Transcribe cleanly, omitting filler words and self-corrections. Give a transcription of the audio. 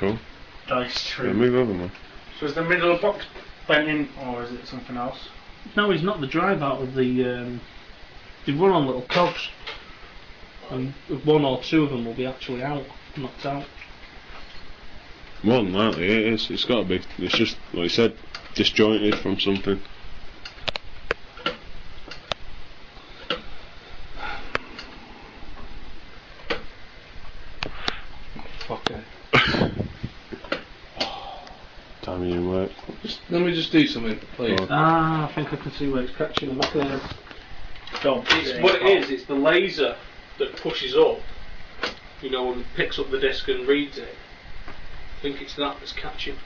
Cool. Dice tree. Yeah, move over, man. So is the middle of the box bent in, or is it something else? No, he's not the drive out of the. They run on little cogs, and one or two of them will be actually out, knocked out. More than likely, it is. It's got to be. It's just, like you said, disjointed from something. Fucker. Time you work. Let me just do something, please. Go on. Ah, I think I can see where it's catching the mechanism. Don't. It's what it is. It's the laser that pushes up, you know, and picks up the disc and reads it. I think it's that that's catching.